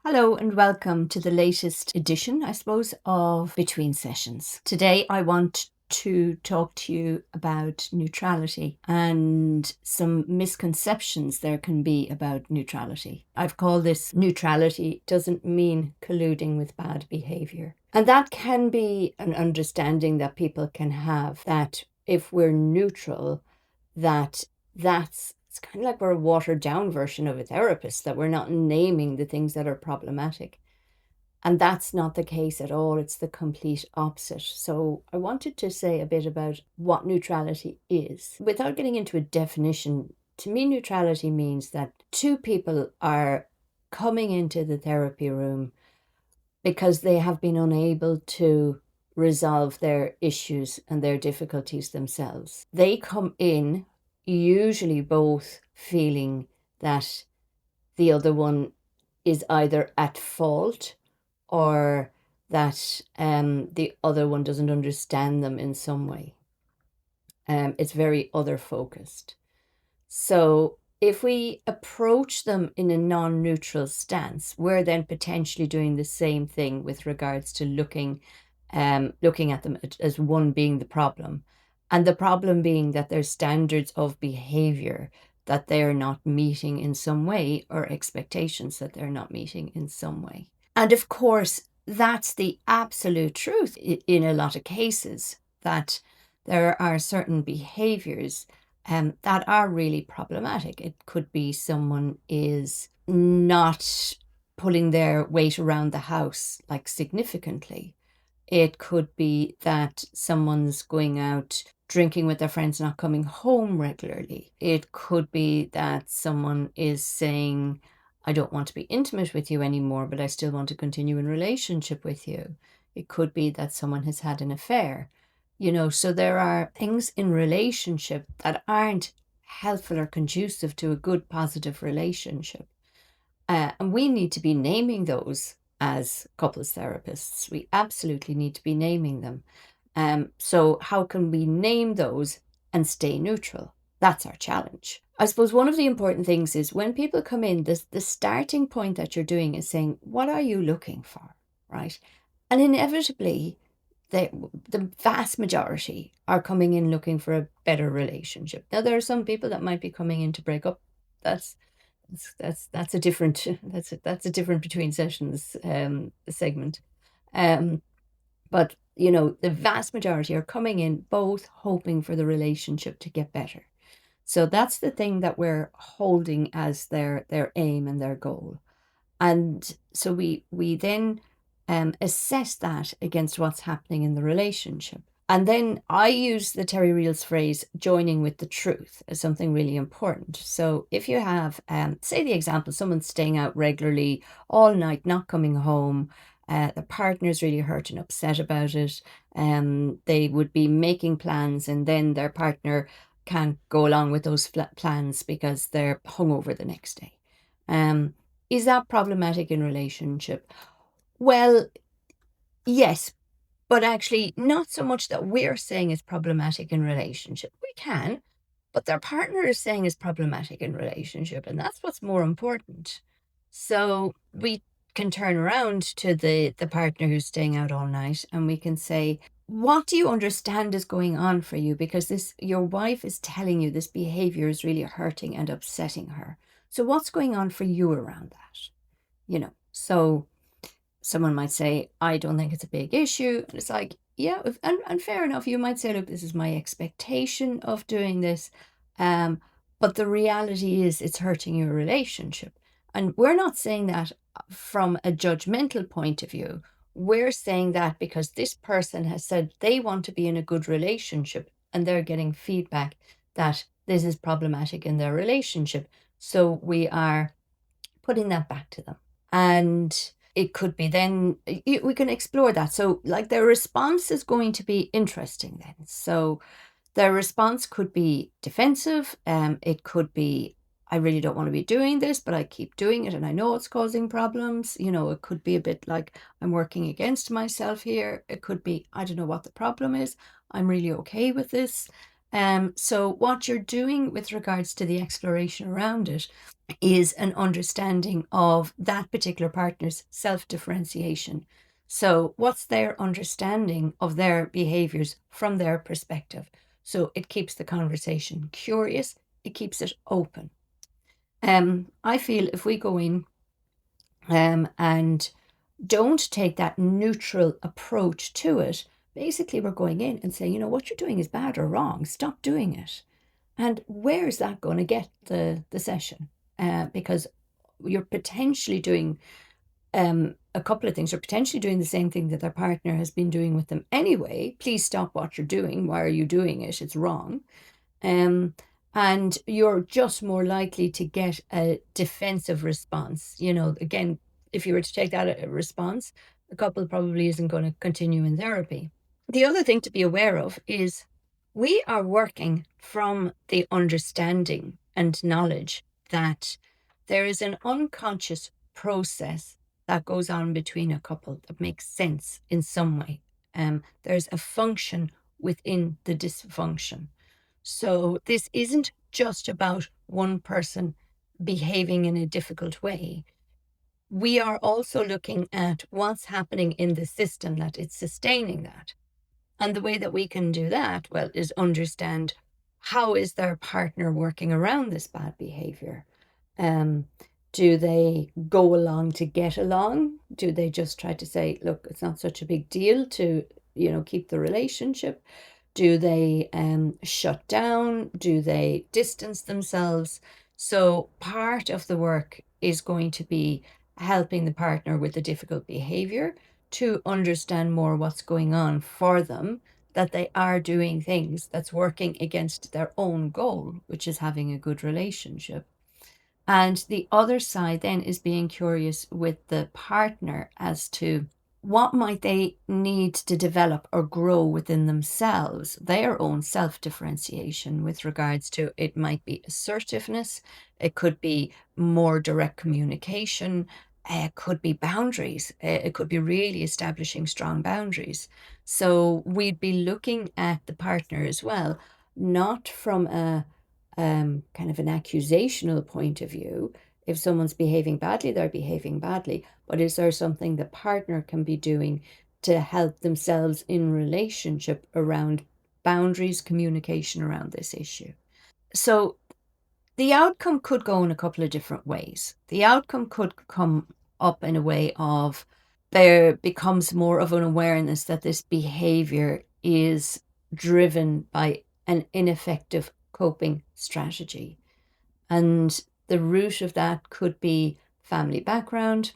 Hello and welcome to the latest edition, I suppose, of Between Sessions. Today I want to talk to you about neutrality and some misconceptions there can be about neutrality. I've called this neutrality doesn't mean colluding with bad behaviour. And that can be an understanding that people can have, that if we're neutral, that's it's kind of like we're a watered down version of a therapist, that we're not naming the things that are problematic. And that's not the case at all. It's the complete opposite. So I wanted to say a bit about what neutrality is. Without getting into a definition, to me, neutrality means that two people are coming into the therapy room because they have been unable to resolve their issues and their difficulties themselves. They come in usually both feeling that the other one is either at fault or that the other one doesn't understand them in some way. It's very other focused. So if we approach them in a non-neutral stance, we're then potentially doing the same thing with regards to looking at them as one being the problem. And the problem being that there's standards of behavior that they're not meeting in some way, or expectations that they're not meeting in some way. And of course, that's the absolute truth in a lot of cases, that there are certain behaviors that are really problematic. It could be someone is not pulling their weight around the house like significantly. It could be that someone's going out drinking with their friends, not coming home regularly. It could be that someone is saying, I don't want to be intimate with you anymore, but I still want to continue in relationship with you. It could be that someone has had an affair. So there are things in relationship that aren't helpful or conducive to a good, positive relationship. And we need to be naming those as couples therapists. We absolutely need to be naming them. So how can we name those and stay neutral? That's our challenge. I suppose one of the important things is when people come in, the starting point that you're doing is saying, what are you looking for, right? And inevitably, the vast majority are coming in looking for a better relationship. Now, there are some people that might be coming in to break up. That's that's a different that's a different between sessions segment. Um, but the vast majority are coming in both hoping for the relationship to get better. So that's the thing that we're holding as their aim and their goal. And so we then assess that against what's happening in the relationship. And then I use the Terry Reals phrase, joining with the truth, as something really important. So if you have, say the example, someone's staying out regularly all night, not coming home, the partner's really hurt and upset about it, they would be making plans and then their partner can't go along with those plans because they're hungover the next day. Is that problematic in relationship? Well, yes, but actually not so much that we're saying is problematic in relationship. We can, but their partner is saying is problematic in relationship, and that's what's more important. So we can turn around to the partner who's staying out all night and we can say, what do you understand is going on for you? Because your wife is telling you this behavior is really hurting and upsetting her. So what's going on for you around that? So someone might say, I don't think it's a big issue. And it's like, yeah, and fair enough. You might say, look, this is my expectation of doing this. But the reality is it's hurting your relationship. And we're not saying that from a judgmental point of view. We're saying that because this person has said they want to be in a good relationship and they're getting feedback that this is problematic in their relationship. So we are putting that back to them. And it could be then we can explore that. So like their response is going to be interesting then. So their response could be defensive. It could be, I really don't want to be doing this, but I keep doing it and I know it's causing problems. It could be a bit like, I'm working against myself here. It could be, I don't know what the problem is. I'm really okay with this. So what you're doing with regards to the exploration around it is an understanding of that particular partner's self-differentiation. So what's their understanding of their behaviors from their perspective? So it keeps the conversation curious, it keeps it open. I feel if we go in and don't take that neutral approach to it, basically we're going in and saying, what you're doing is bad or wrong, stop doing it. And where is that going to get the session? Because you're potentially doing a couple of things. You're potentially doing the same thing that their partner has been doing with them anyway. Please stop what you're doing. Why are you doing it? It's wrong. And you're just more likely to get a defensive response. Again, if you were to take that response, the couple probably isn't going to continue in therapy. The other thing to be aware of is we are working from the understanding and knowledge that there is an unconscious process that goes on between a couple that makes sense in some way. There's a function within the dysfunction. So this isn't just about one person behaving in a difficult way. We are also looking at what's happening in the system that it's sustaining that. And the way that we can do that, well, is understand how is their partner working around this bad behavior. Do they go along to get along? Do they just try to say, look, it's not such a big deal to, keep the relationship? Do they shut down? Do they distance themselves? So part of the work is going to be helping the partner with the difficult behavior to understand more what's going on for them, that they are doing things that's working against their own goal, which is having a good relationship. And the other side then is being curious with the partner as to what might they need to develop or grow within themselves, their own self-differentiation with regards to it might be assertiveness, it could be more direct communication, it could be boundaries, it could be really establishing strong boundaries. So we'd be looking at the partner as well, not from a kind of an accusational point of view. If someone's behaving badly, they're behaving badly. But is there something the partner can be doing to help themselves in relationship around boundaries, communication around this issue? So the outcome could go in a couple of different ways. The outcome could come up in a way of there becomes more of an awareness that this behavior is driven by an ineffective coping strategy. And the root of that could be family background,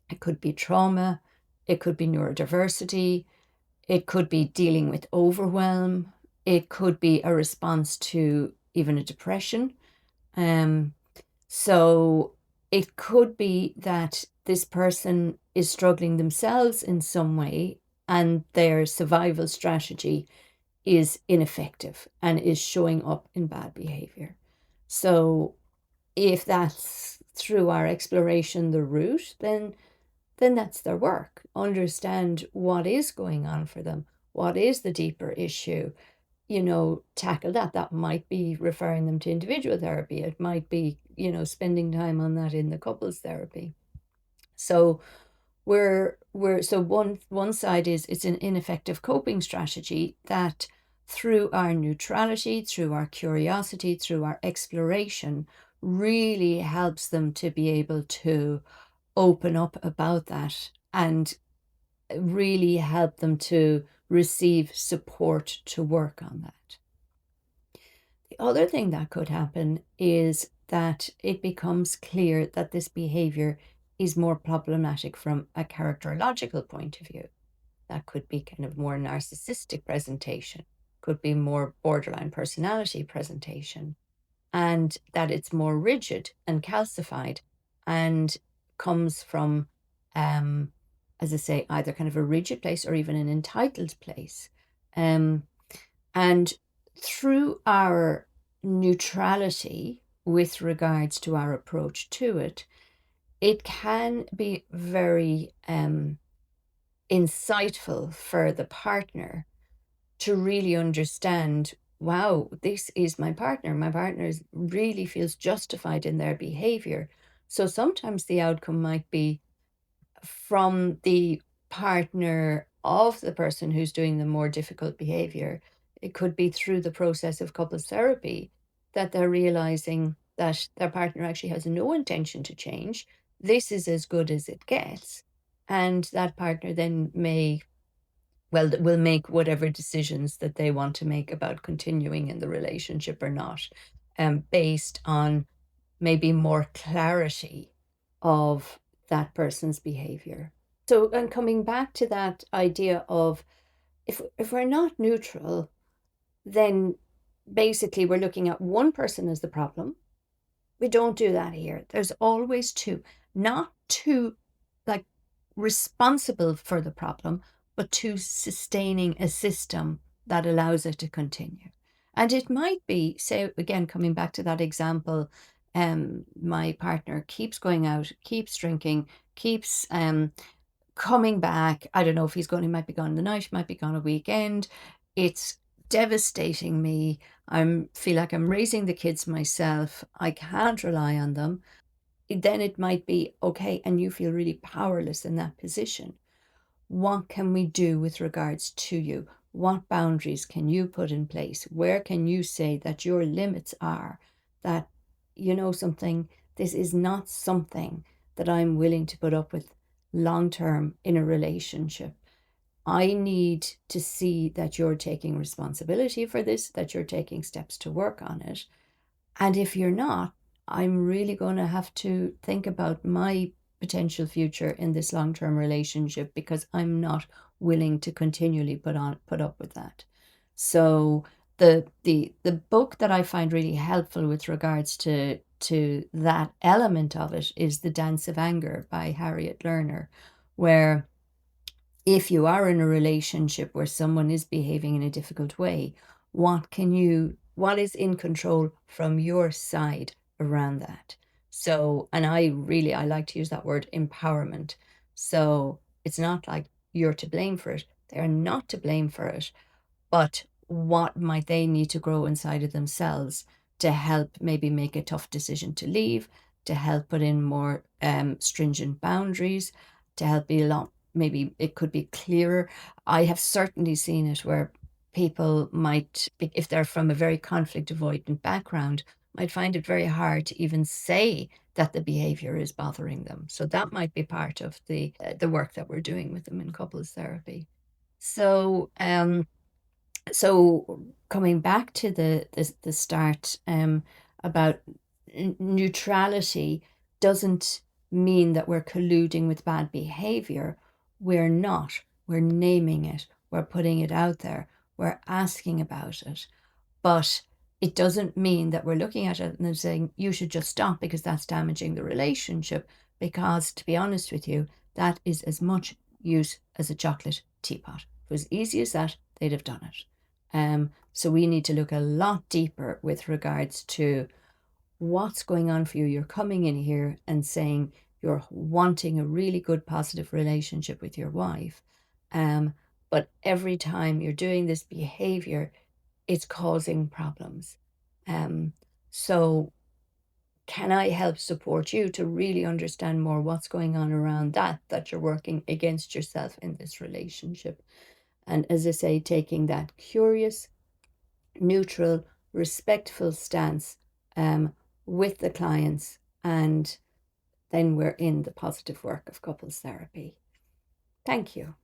it could be trauma, it could be neurodiversity, it could be dealing with overwhelm, it could be a response to even a depression. Um, so it could be that this person is struggling themselves in some way and their survival strategy is ineffective and is showing up in bad behavior. So if that's through our exploration the root, then that's their work. Understand what is going on for them, what is the deeper issue, tackle that. That might be referring them to individual therapy. It might be, spending time on that in the couples therapy. So so one side is it's an ineffective coping strategy that through our neutrality, through our curiosity, through our exploration, really helps them to be able to open up about that and really help them to receive support to work on that. The other thing that could happen is that it becomes clear that this behavior is more problematic from a characterological point of view. That could be kind of more narcissistic presentation, could be more borderline personality presentation, and that it's more rigid and calcified and comes from, as I say, either kind of a rigid place or even an entitled place. And through our neutrality with regards to our approach to it, it can be very insightful for the partner to really understand wow, this is my partner. My partner really feels justified in their behavior. So sometimes the outcome might be from the partner of the person who's doing the more difficult behavior. It could be through the process of couples therapy that they're realizing that their partner actually has no intention to change. This is as good as it gets. And that partner then will make whatever decisions that they want to make about continuing in the relationship or not, based on maybe more clarity of that person's behavior. So, and coming back to that idea of if we're not neutral, then basically we're looking at one person as the problem. We don't do that here. There's always two, not two like responsible for the problem, but two sustaining a system that allows it to continue. And it might be, say, again, coming back to that example, my partner keeps going out, keeps drinking, keeps coming back. I don't know if he's going, he might be gone the night, might be gone a weekend. It's devastating me. I feel like I'm raising the kids myself. I can't rely on them. Then it might be okay, and you feel really powerless in that position. What can we do with regards to you? What boundaries can you put in place? Where can you say that your limits are? That, you know, something, this is not something that I'm willing to put up with long term in a relationship. I need to see that you're taking responsibility for this, that you're taking steps to work on it. And if you're not, I'm really going to have to think about my potential future in this long-term relationship because I'm not willing to continually put up with that. So the book that I find really helpful with regards to that element of it is The Dance of Anger by Harriet Lerner, where if you are in a relationship where someone is behaving in a difficult way, what is in control from your side around that? So, and I like to use that word empowerment. So it's not like you're to blame for it. They're not to blame for it, but what might they need to grow inside of themselves to help maybe make a tough decision to leave, to help put in more stringent boundaries, to help be a lot, maybe it could be clearer. I have certainly seen it where people might, if they're from a very conflict avoidant background, might find it very hard to even say that the behavior is bothering them. So that might be part of the work that we're doing with them in couples therapy. So so coming back to the start, about neutrality doesn't mean that we're colluding with bad behavior. We're not. We're naming it. We're putting it out there. We're asking about it. But it doesn't mean that we're looking at it and then saying, you should just stop because that's damaging the relationship. Because to be honest with you, that is as much use as a chocolate teapot. If it was easy as that, they'd have done it. So we need to look a lot deeper with regards to what's going on for you. You're coming in here and saying you're wanting a really good, positive relationship with your wife. But every time you're doing this behavior, it's causing problems. Um, so can I help support you to really understand more what's going on around that you're working against yourself in this relationship? And as I say, taking that curious, neutral, respectful stance with the clients, and then we're in the positive work of couples therapy. Thank you.